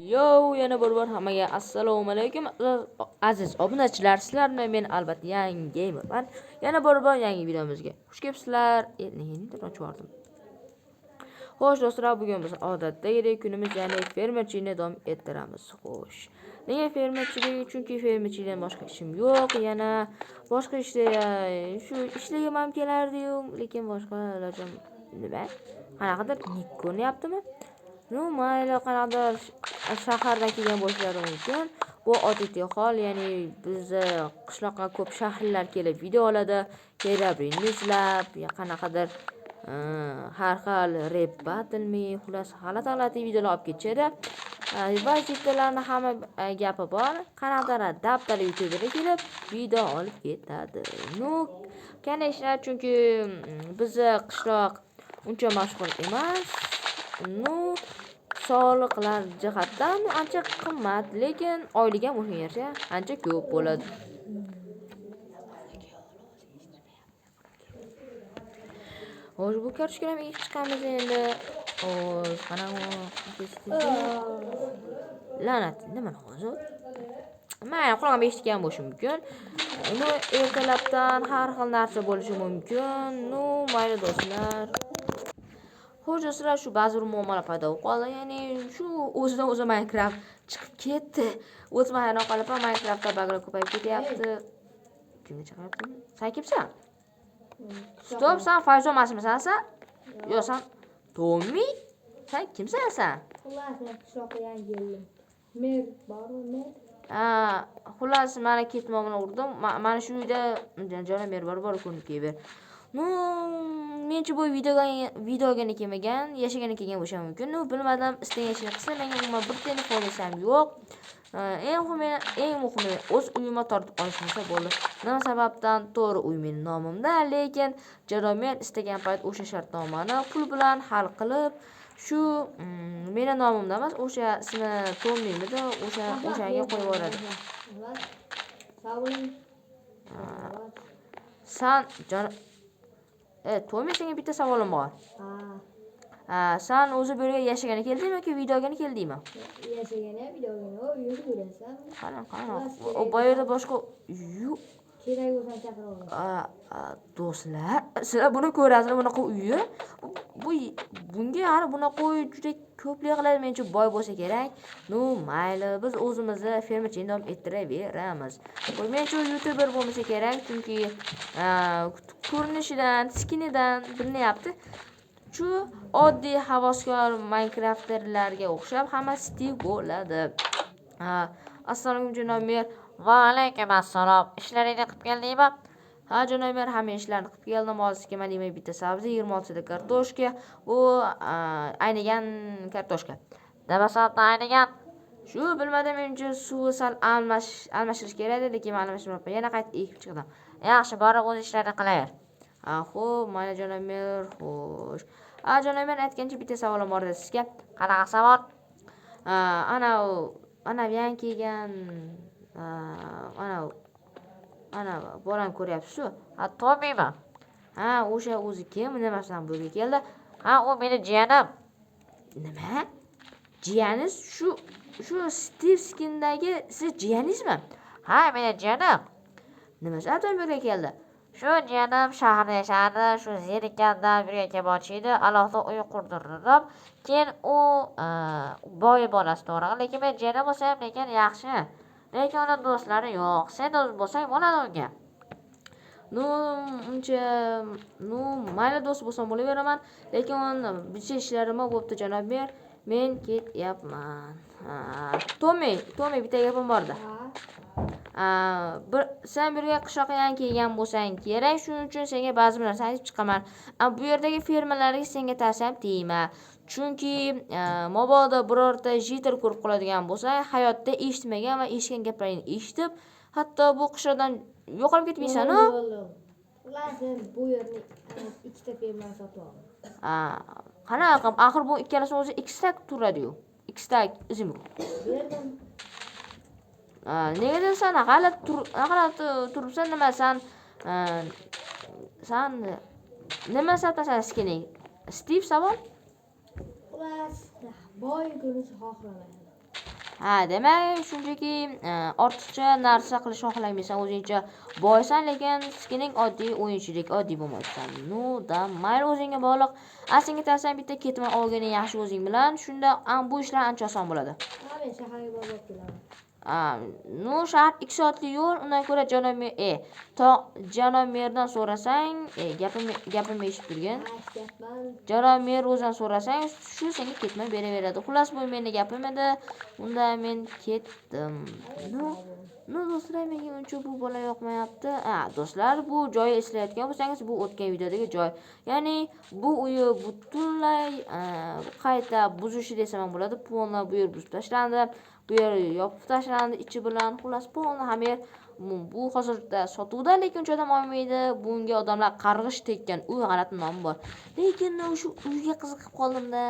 Yana bir bor hammaga assalomu alaykum aziz obunachilar. Sizlar bilan men albatta yangi gamerman. Yana bir bor yangi videomizga xush kelibsizlar. Nega ochib yubordim? Xo'sh do'stlar, bugun biz odatdagidek kunimiz ya'ni fermerchilikni davom ettiramiz. Xo'sh. Nega fermerchilik? Chunki fermerchilikdan boshqa ishim yo'q. Yana boshqa ishda shu ishlagim ham kelardi-yu, lekin boshqa ilojim nima? Qanaqadir nik ko'ryaptimi? Mayli, qanaqadir shahardan kelgan bo'lishlari mumkin. Bu odatiy hol, ya'ni bizni qishloqqa ko'p shaharlar kelib video oladi, keyrabrini izlab, qanaqadir har xil rap battle'mi, xullas g'alati videolar olib ketishadi. Va chekkalarni hamma gapi bor. Qanaqadir dabdali youtuberga kelib video olib ketadi. Kanishlar, chunki bizni qishloq uncha mashhur emas. Soliqlar jihatdan ancha qimmat, lekin oyligi ham o'shanga yarasha ancha ko'p bo'ladi. Xo'sh, bu kartoshkalarni ekib chiqamiz endi. Xo'sh, qanaqa la'nat, nima hozir? Mayli, qulog'im eshitgan bo'lishi mumkin. Ertalabdan har xil narsa bo'lishi mumkin. Mayli do'stlar. Xo'sh do'stlar, shu ba'zi bir muammolar paydo bo'lib qoldi. Ya'ni shu o'zidan o'zi Minecraft chiqib ketdi. O'zim hayron qolaman, Minecraftda buglar ko'payib ketyapti. Kimga chiqyapti? Sen kimsan? Stop, sen Fayzo emasmisan sen? Yo'q, sen Tommy? Sen kimsan sen? Xullas, qishloqqa yangi keldim. Mer bormi? Xullas, mana ketmog'ini urdim. Mana shu uyda jonim bor ko'rinib kelib. Menchi bu videoga kelmagan, yashagani kelgan bo'lishi mumkin. Bilmadim, istagan ishni qilsa, menga umuman bir tiyinli foydasi ham yo'q. Eng muhimi o'z uyimga tortib olishmasa bo'ldi. Nima sababdan? To'g'ri, uy mening nomimda, lekin Jaromen istagan payt o'sha shartnomani pul bilan hal qilib, shu mening nomimda emas, o'sha ismi Tommymidi, o'shaga qo'yib yuboradi. San Tommy, senga bitta savolim bor. Sen o'zi bu yerga yashagani keldingmi yoki videoga keldingmi? Yashagani, videoga, uyni ko'rasan. Qana. O boyerda boshqa Kerak bo'lsa chaqira olaman. Do'stlar, sizlar buni ko'rasizlar, bunaqa uyi. Bunga hali bunaqa uy juda ko'plik qiladi, mencha boy bo'lsa kerak. Mayli, biz o'zimizni fermerchilikni davom ettiraveramiz. Mencha youtuber bo'lmasa kerak, chunki ko'rinishidan, skinidan bilinyapti. Shu oddiy havaskor Minecrafterlarga o'xshab hamma Steve bo'ladi. Assalomu alaykum Jonomer. Va alaykum assalom. Ishlaringni qilib keldingmi? Jonomer, hamma ishlarni qilib keldim. Hozir kelmadingmi? Bitta sabzi, 26 ta kartoshka. Bu aynigan kartoshka. Nima sababdan aynigan? Shu bilmadim, mencha suvi sal almashtirish kerak edi, lekin almashtirmayapman. Yana qaytib ekib chiqdim. Yaxshi, borib o'z ishlaringni qilaver. Xo'p, mayli Jonomer, xo'sh. Jonomer, aytgancha bitta savolim bor edi sizga. Qanaqa savol? Ana yan kelgan ana bolam ko'ryapsiz-ku. Tommymi? O'sha o'zi kim? Nimasidan bu yerga keldi? U meni jiyanim. Nima? Jiyaningiz shu Steve skindagi siz jiyaningizmi? Meni jiyanim. Nima sababdan bu yerga keldi? Shu jiyanim shaharda yashardi, shu zerikkanda bir yerga borishdi, alohida uy qurdirdim. Keyin u boy bolasi to'g'ri, lekin men jiyanim bo'lsam, lekin yaxshi. Lekin uning do'stlari yo'q. Sen do'st bo'lsang bo'ladi unga. Mayli do'st bo'lsam bo'laveraman, lekin bitta ishlarim bo'pti janob mer. Men ketyapman. Tommy, bitta gapim bor edi. Sen bu yerga qishloqqa yangi kelgan bo'lsang kerak, shuning uchun senga ba'zi bir narsa aytib chiqaman. Bu yerdagi fermerlarga senga tavsiyam tegma. Chunki mabodo birorta jitter ko'rib qoladigan bo'lsa, hayotda eshitmagan va eshitgan gaplaringni eshitib, hatto bu qishloqdan yo'qolib ketmaysan-ku. Xullas, bu yerni ikkita fermer sotib oldim. Qanaqa? Axir bu ikkalasini o'zi ikkita turadi-yu. Ikkita izim. Berdim. Nega sen g'alati turibsan? Nima sen nima sababdan skinning? Steve savol? Xullas, boy ko'rinish xohlamayman. Demak, shunchaki ortiqcha narsa qilishni xohlamaysan, o'zingcha boysan, lekin skining oddiy o'yinchilik, oddiy bo'lmaysan. Mayli o'zingga bog'liq. Senga aytasan, bitta ketma olgani yaxshi o'zing bilan, shunda bu ishlar ancha oson bo'ladi. Men shaharga borib kelaman. Shahar 2 soatlik yo'l, undan ko'ra janob merdan so'rasang, gapimni eshitib turgin. Janob mer o'zidan so'rasang, shu senga ketma beraveradi. Xullas, bu meni gapim edi. Unda men ketdim. Do'stlar, menga uncha bu bola yoqmayapti. Do'stlar, bu joyni eslayotgan bo'lsangiz, bu o'tgan videodagi joy. Ya'ni bu uyni butunlay qayta buzishi desam ham bo'ladi. Polna bu yer buzib tashlandi. Bu yer yopib tashlandi ichi bilan. Xullas, polna ham yer bu hozirda sotuvda, lekin uncha odam olmaydi. Bunga odamlar qarg'ish tekkan. Uy g'alati nomi bor. Lekin o'sha uyga qiziqib qoldimda.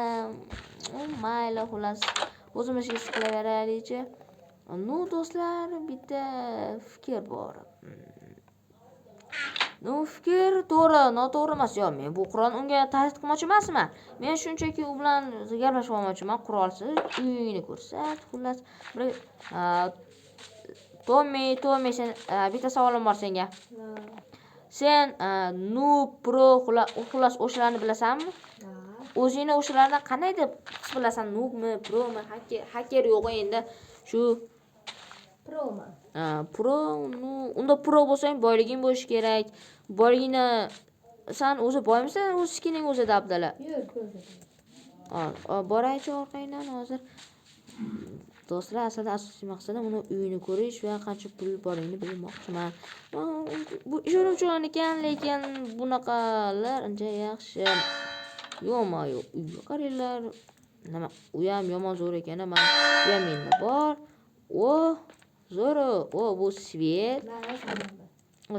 Mayli, xullas, o'zimiz ish qilaveraylikchi. Do'stlar, bitta fikr bor. Fikr to'g'ri, noto'g'ri emas. Yo'q, men bu Qur'on unga tahdid qilmoqchi emasman. Men shunchaki u bilan gaplashib olmoqchiman. Qurolsiz uyingni ko'rsat. Xullas, Tommy, sen bitta savolim bor senga. Sen Pro xullas o'shalarni bilasanmi? O'zingni o'shalardan qanday deb his qilasan? Noobmi, Promi, hacker yo'q endi. Shu Proman. Pro, unda pro bo'lsang boyliging bo'lishi kerak. Boyligingni sen o'zi boymisan, o'z skining o'zida Abdalla? Yo'q, ko'rsating. Boraychi orqangdan hozir. Do'stlar, aslida asosiy maqsadim uni uyini ko'rish va qancha pul borligini bilmoqchiman. Bu ishonuvchan ekan, lekin bunaqalar ancha yaxshi. Yo'q, uyga qaranglar. Nima, u ham yomon zo'r ekan, mana bu ham menda bor. Zo'r. Bu svet.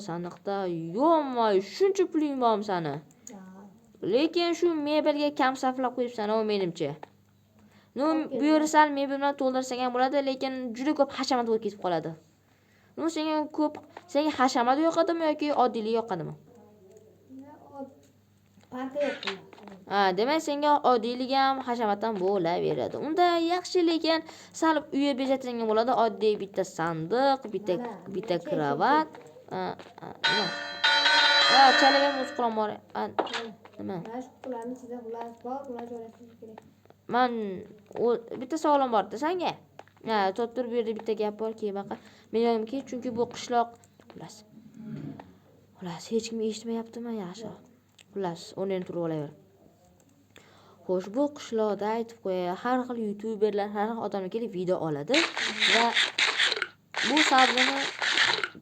Sandiqda yo'q, shuncha puling bormi sani? Lekin shu mebelga kam sarflab qo'yibsan, menimcha. Bu yerni sal mebel bilan to'ldirsang ham bo'ladi, lekin juda ko'p hashamat bo'lib ketib qoladi. Senga hashamat yoqadimi yoki oddiylik yoqadimi? Farqi yo'q. Demak, senga oddiylik ham hashamat ham bo'laveradi. Unda yaxshi, lekin sal uyga bezating ham bo'ladi. Oddiy bitta sandiq, bitta kravat. Chalabem o'z Qur'on bor. Nima? Mashqlarni sizga xullas bor, ular joylashtirish kerak. Men bitta savolim bor-da senga. To'p turib bu yerda bitta gap bor, baqa. Men yonimga, chunki bu qishloq. Xullas, hech kim eshitmayaptimi? Yaxshi. Xullas, o'rnini turib olaver. Xo'sh, bu qishloqda aytib qo'yay, har xil youtuberlar, har xil odamlar kelib video oladi va bu sabzini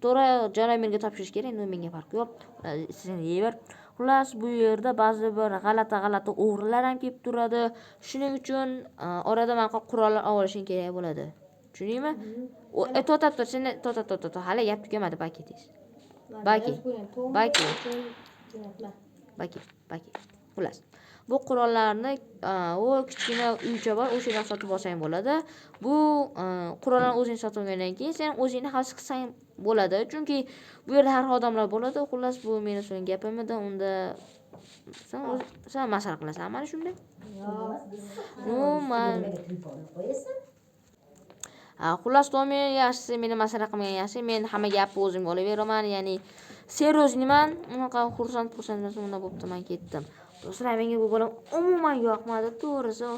to'g'ri janob topshirish kerak, endi menga farqi yo'q. Sizlar yever. Xullas, bu yerda ba'zi bir g'alati o'g'rilar ham kelib turadi. Shuning uchun orada men qurollar olishing kerak bo'ladi. Tushundingmi? To'xtab, seni to'xtat. Hali gap tugamadi, baketingiz. Baki. Xullas. Bu qurollarni kichkina uycha bor, o'shadan sotib olsang bo'ladi. Bu qurollarni o'zing sotib olgandan keyin sen o'zingni xavf qilsang bo'ladi. Chunki bu yerda har xil odamlar bo'ladi. Xullas, bu meni so'ng gapim edi. Unda sen masala qilasan, mana shunday. Xullas, Tomi yaxshisi meni masala qilmagan yaxshi. Men hamma gapni o'zimga olaveraman, ya'ni seriozniman. Unaqa xursand emas, unda bo'pti, men ketdim. Do'stlar, menga bu bola umuman yoqmadi, to'g'risi.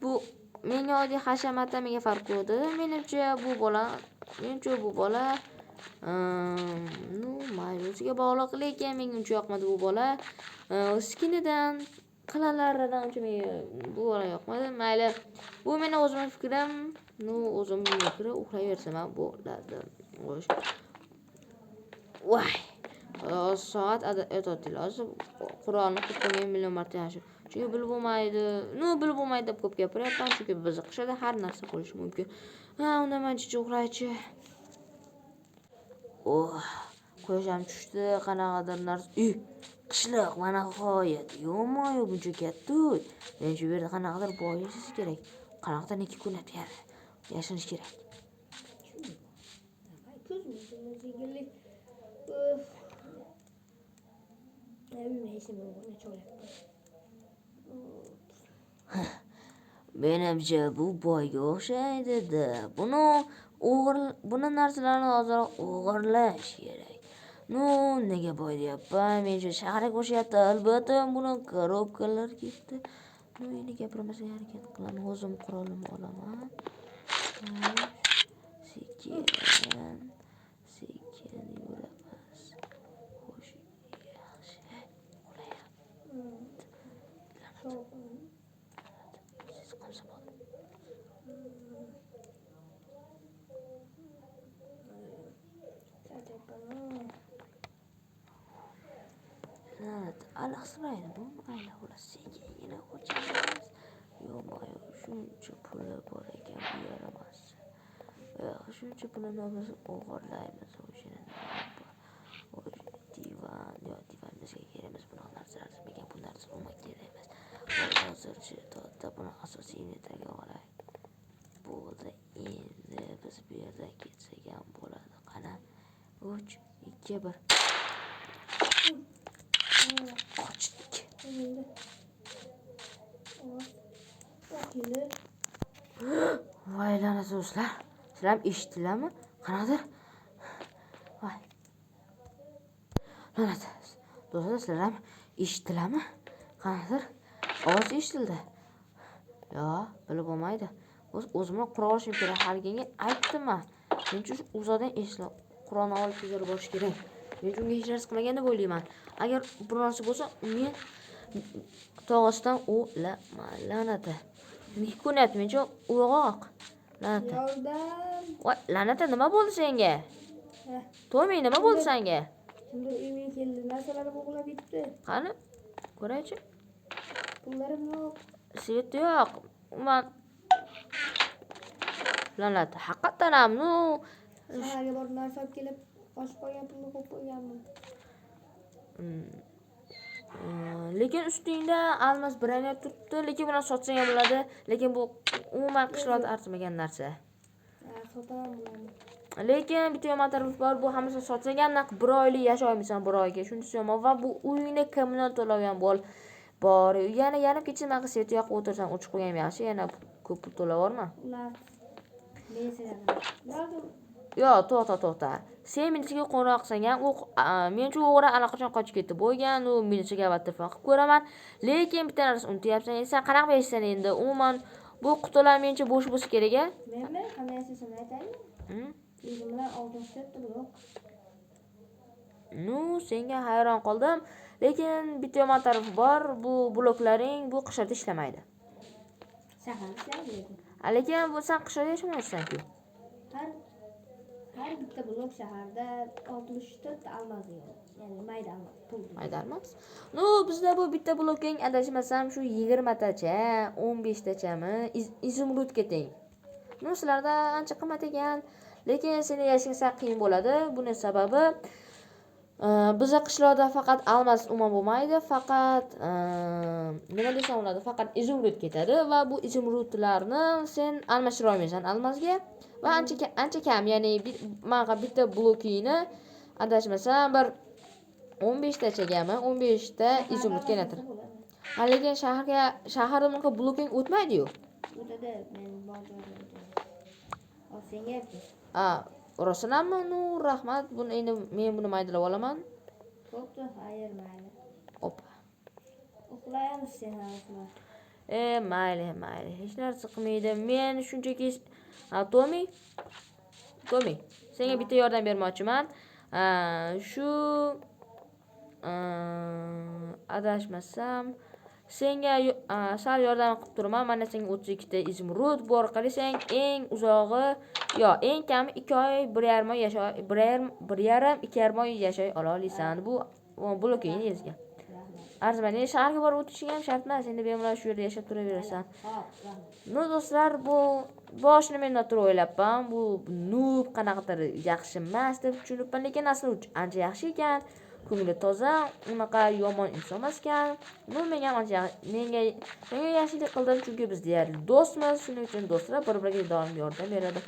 Bu menga oddiy hashamatdan menga farq qildi. Menimcha bu bola mayusiga bog'liq, lekin menga uncha yoqmadi bu bola. Skinidan, qilalaridan uncha menga bu bola yoqmadi. Mayli, bu meni o'zimning fikrim. O'zimning fikri, uxlayversam ham bo'ladi. Voy. Soat aytayotdi hozir Qur'onni o'qigan million marta yaxshi. Chunki bilib bo'lmaydi deb ko'p gapiryapman, chunki bizni qishda har narsa bo'lishi mumkin. Unda men uxlaychi. Qo'sham tushdi, qanaqadir narsa. Qishloq mana g'oyat. Yo'q, buncha katta. Men shu yerda qanaqadir boy yashash kerak. Qanaqadir neki ko'nat yashanish kerak. Menimcha bu boyga o'xshaydi-da. Buni narsalarni ozroq o'g'irlash kerak. Nega boy deyapman? Menimcha shaharga qo'shyapti. Albatta buni korobkalar ketdi. Endi gapirmasga harakat qilaman. O'zim qurolimni olaman. Sekin yuramiz. Xo'sh, yaxshi. Siz qamsa bo'ldi. Alahsiraydi bu mayli bo'lsa sekingina o'chamiz. Yo'q, shuncha puli bor ekan bu yaramas. Shuncha pulini biz o'g'irlaymiz o'shani. Divanga kerakmas bunaqa narsalar. Menga bu narsa umuman kerak emas. Hozircha to'xta buni asosiy netaga olay. Bo'ldi, endi biz bu yerdan ketsak ham bo'ladi. Qani? 3, 2, 1. Qochdik. Voy la'nat do'stlar. Sizlar ham eshitdinglarmi? Qanadir? Voy. La'nat. Do'stlar, sizlar ham eshitdinglarmi? Qanadir? Ovoz eshitildi. Yo'q, bilib bo'lmaydi. O'zimni qurol olishim kerak. Haliginga aytdim-a. Men shu uzoqdan eshitdim. Qurolni olib kelib borish kerak. Men unga hech narsa qilmagan deb o'ylayman. Agar bir narsa bo'lsa, men tog'asidan o'laman. La'nati. Nima ko'ryapti? Mencha uyg'oq. La'nati. Voy, la'nati, nima bo'ldi senga? To'mi, nima bo'ldi senga? Shunda uyga keldi, narsalarni o'g'irlab ketdi. Qani? Ko'raychi. Pullarim yo'q. Svet yo'q. Umuman la'nati. Haqiqatan ham, Shaharga borib narsa olib kelib, oshib qolgan pulni qo'yib qo'yganman. Lekin ustingda almas brayner turibdi, lekin buni sotsang ham bo'ladi, lekin bu umuman qishloqda arzimagan narsa. Sotaman bularni. Lekin bitta yomon tarafi bor, bu hammasini sotsang ham 1 oylik yashaymisan 1 oyga. Shunisi yomon va bu uyingda kommunal to'lov ham bor. Yana yarim kechada manga svet yoqib o'tirsam, o'chib qo'ygan yaxshi, yana ko'p pul to'lavorma. Ular Yo'q, to'xta. Sen militsiyaga qo'ng'iroq qilsang ham, mencha o'g'ri allaqachon qochib ketdi. Bo'lgan, u militsiyaga avval telefon qilib ko'raman. Lekin bitta narsa unutyapsan. Sen qanaqa berishsan endi? Umuman bu qutilar mencha bo'sh bo'lsa kerak-a? Men qanday yashashimni aytaymi? O'zim bilan 64 blok. Senga hayron qoldim. Lekin bitta yomon tarafi bor. Bu bloklaring bu qishda ishlamaydi. Shaharda ishlaydi. Lekin bu sen qishda yashamaysan-ku. Har bitta blok shaharda 64 ta almaz yo'q. Ya'ni mayda almaz, pul. Mayda almaz. Bizda bu bitta blokning adashmasam shu 20 tacha, 15 tachami izumrudga teng. Sizlarda ancha qimmat ekan, lekin seni yashashing qiyin bo'ladi. Buning sababi bizda qishloqda faqat almas umuman bo'lmaydi, faqat nima desam bo'ladi, faqat izumrud ketadi va bu izumrudlarni sen almashira olmaysan almasga va ancha kam, ya'ni menga bitta blokingni adashmasam bir 15 tachagami, 15 ta izumrud kelatir. Lekin shaharda bunaqa bloking o'tmaydi-yu. O'tadi, men bozorda. Senga aytdim. Rosanammi? Rahmat. Buni endi men buni maydalab olaman. Bo'pti, xayr, mayli. Opa. Uxlaymiz sen uxla. Mayli. Hech narsa qilmaydi. Men shunchaki Tomi, senga bitta yordam bermoqchiman. Shu adashmasam senga sal yordam qilib turaman. Mana senga 32 ta izmurud bu orqali sen eng uzog'i eng kami 2 oy, 1,5 oy yashay, 2,5 oy yashay olasan. Bu bloking ezga. Arzimani shaharga borib o'tishing ham shart emas. Endi bemalol shu yerda yashab turaverasan. Do'stlar, bu boshini men noto'g'ri o'ylabman. Bu noob qanaqadir yaxshi emas deb tushunibman, lekin aslida ancha yaxshi ekan. Ko'ngli toza, unaqa yomon inson emas ekan. Menga yaxshilik qildim, chunki biz deyarli do'stmiz. Shuning uchun do'stlar bir-biriga doim yordam beradi.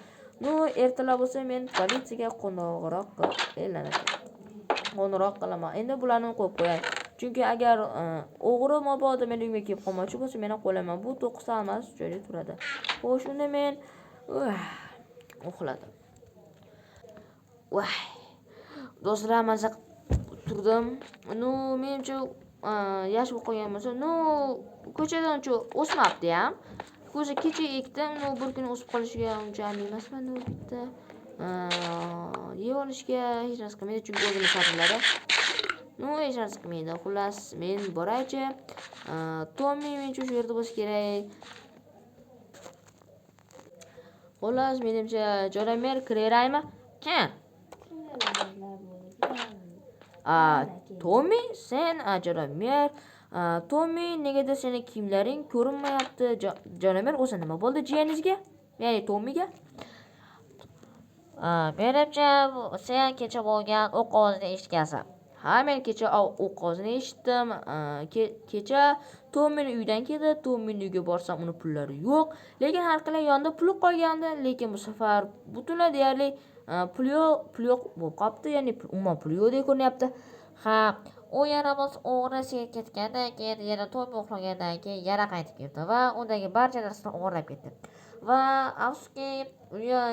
Ertalab bo'lsa men politsiyaga qo'ng'iroq qilaman. Endi bularni qo'yib qo'yay. Chunki agar o'g'ri mabodo meni uyimga kelib qolmoqchi bo'lsa, men qo'laman. Bu 9 ta emas, joyda turadi. Xo'sh, unda men uxladim. Voy. Do'stlar, maza turdim. Menimcha yashib qolgan bo'lsa, ko'chadan-chu o'smabdi ham. Ko'cha kecha ekdim, bir kun o'sib qolishiga uncha amin emasman. Bitta yeb olishga hech narsa qilmaydi, chunki o'zini sotiladi. Hech narsa qilmaydi. Xullas, men boraychi. Tommy menimcha shu yerda bo'lsa kerak. Xullas, menimcha Jonamer kiraveraymi? Kim? Tommy, sen Jonamer. Tommy, negadir seni kiyimlaring ko'rinmayapti. Jonamer, o'zi nima bo'ldi jiyaningizga? Ya'ni Tommyga? Menimcha sen kecha bo'lgan o'q ovozini eshitgansan. Ha, men kecha o'q ovozini eshitdim. Kecha Tommyning uyidan keldi. Tommyning uyiga borsam, uni pullari yo'q. Lekin har qalay yonida puli qolgandi. Lekin bu safar butunlay deyarli pul yo'q bo'lib qolibdi. Ya'ni umuman pul yo'qdek ko'rinyapti. Ha, u yaramaz o'g'ri sen ketgandan keyin yana Tommy uxlagandan keyin yana qaytib keldi va undagi barcha narsani o'g'irlab ketdi. Va afsuski,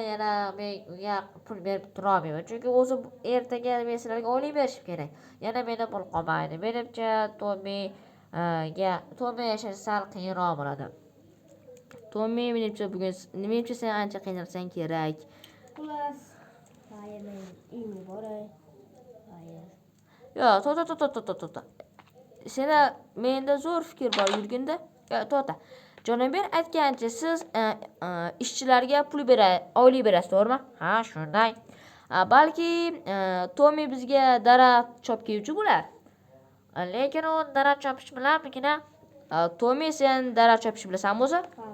yana men unga pul berib tura olmayman. Chunki o'zi ertaga men sizlarga oylik berishim kerak. Yana menda pul qolmaydi. Menimcha Tommy yashash sal qiyinroq bo'ladi. Tommy, menimcha sen ancha qiynalsang kerak. Xullas, men uyimga boray. Yo, to'ta. Senda menda zo'r fikr bor yurganda. Yo, to'ta. Jonaber aytgancha siz ishchilarga pul oylik berasiz, to'g'rimi? Ha, shunday. Balki Tommy bizga daraxt chopkevchi bo'lar. Lekin u daraxt chopish bilanmigina? Tommy, sen daraxt chopishni bilasanmi o'zi? Ha.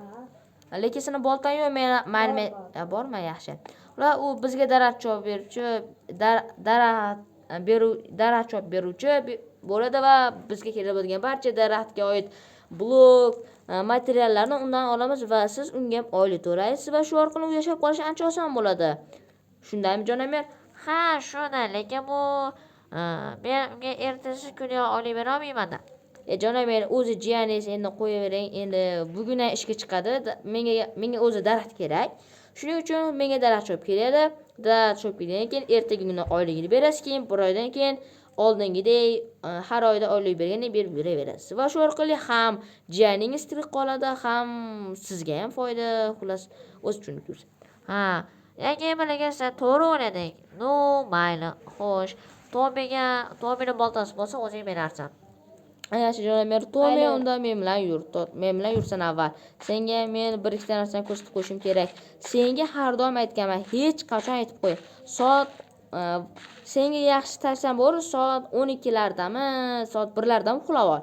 Lekin seni boltang yo'q, men borma yaxshi. Ular u bizga daraxt chopib beruvchi, daraxt chopib beruvchi bo'ladi va bizga kerak bo'lgan barcha daraxtga oid blok, materiallarni undan olamiz va siz unga oylik to'laysiz va shu orqali u yashab qolishi ancha oson bo'ladi. Shundaymi, Jonamer? Ha, shunday. Lekin bu men unga ertasi kuni oylik bera olmayman-da. Jonamer, o'zi jiyaningiz endi qo'yavering. Endi bugun ishga chiqadi. Menga o'zi daraxt kerak. Shuning uchun menga daraxt chopib keladi. Daraxt chopib kelgandan keyin ertaga kuni oyligini berasiz, keyin bir oydan keyin oldingidek har oyda oylik bergandek berib yuraverasiz. Va shu orqali ham jiyaningiz tirik qoladi, ham sizga ham foyda. Xullas, o'z tushunibsiz. Ha, yoki bilgansan to'g'ri o'ylading. Mayli. Xo'sh, Tommyning boltasi bo'lsa o'zing berarsan. Yaxshi, Jonamer, Tommy, unda men bilan yur. Men bilan yursan avval. Senga men bir ikkita narsani ko'rsatib qo'yishim kerak. Senga har doim aytganman, hech qachon aytib qo'y. Senga yaxshi tavsiyam bor, soat 12lardami, soat 1lardami uxlab ol.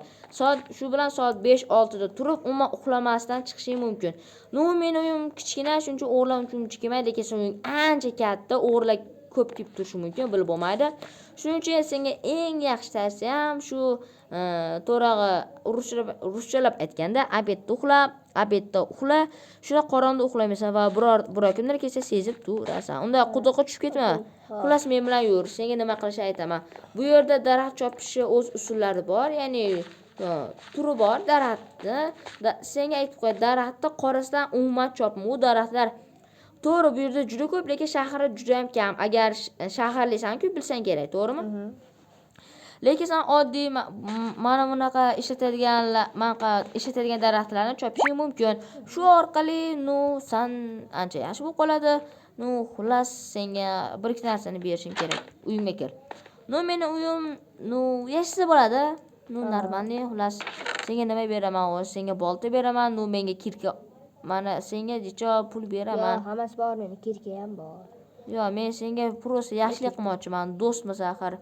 Shu bilan soat 5-6 da turib, umuman uxlamasdan chiqishing mumkin. Meni uyim kichkina, shuncha o'g'irlar uchun chiqmaydi, lekin sen uying ancha katta, o'g'irlar ko'p kelib turishi mumkin, bilib bo'lmaydi. Shuning uchun senga eng yaxshi tavsiyam shu to'rag'i ruschalab aytganda, obedda uxla. Shuna qorong'ida uxlamaysan va biror kimlar kelsa sezib turasan. Unda quduqqa tushib ketma. Xullas, men bilan yur. Senga nima qilishni aytaman. Bu yerda daraxt chopishni o'z usullari bor, ya'ni turi bor daraxtni. Senga aytib qo'y, daraxtni qorasidan umuman chopma. U daraxtlar to'g'ri bu yerda juda ko'p, lekin shaharda juda ham kam. Agar shaharlisan-ku, bilsang kerak, to'g'rimi? Lekin sen oddiy mana bunaqa ishlatadigan daraxtlarni chopishing mumkin. Shu orqali san ancha yaxshi bo'lib qoladi. Xullas, senga bir ikkita narsani berishim kerak. Uyimga kel. Meni uyim yashasa bo'ladi. Normalniy. Xullas, senga nima beraman? Senga bolta beraman, menga kirka, mana senga necha pul beraman. Yo'q, hammasi bor, meni kirka ham bor. Yo'q, men senga prosta yaxshilik qilmoqchiman, do'stmiz axir.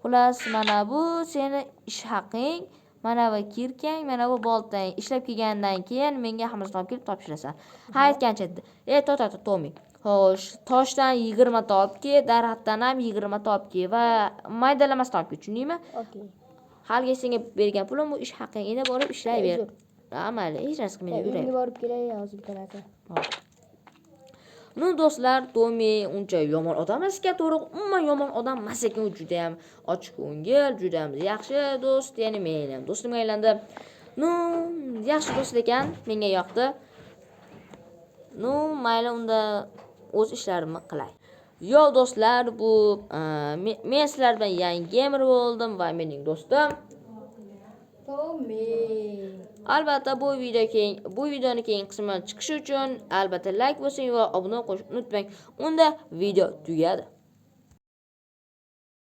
Xullas, mana bu seni ish haqing, mana bu kirkang, mana bu boltang. Ishlab kelgandan keyin menga hammasini olib kelib topshirasan. Ha, aytgancha. Tommy. Xo'sh, toshdan 20 ta olib kel, daraxtdan ham 20 ta olib kel va maydalamasdan olib kel, tushundingmi? Okey. Halga senga bergan pulim bu ish haqing. Endi borib ishlayver. Mayli, hech narsa qilmaydi, yurayver. Uyga borib kelay, hozir bitta narsa. Nu do'stlar, Tomi uncha yomon odam emasga, to'g'ri, umuman yomon odam emas ekan, u juda ham ochiq ko'ngil, juda ham yaxshi do'st, ya'ni men ham do'stimga aylandi. Nu, yaxshi do'st ekan, menga yoqdi. Nu, mayli unda o'z ishlarimni qilay. Yo do'stlar, bu men sizlar bilan yangi gamer bo'ldim va mening do'stim Tommy. albatta bu videoni keyingi qismi chiqishi uchun albatta like bosing va obuna bo'lishni unutmang. Unda video tugadi.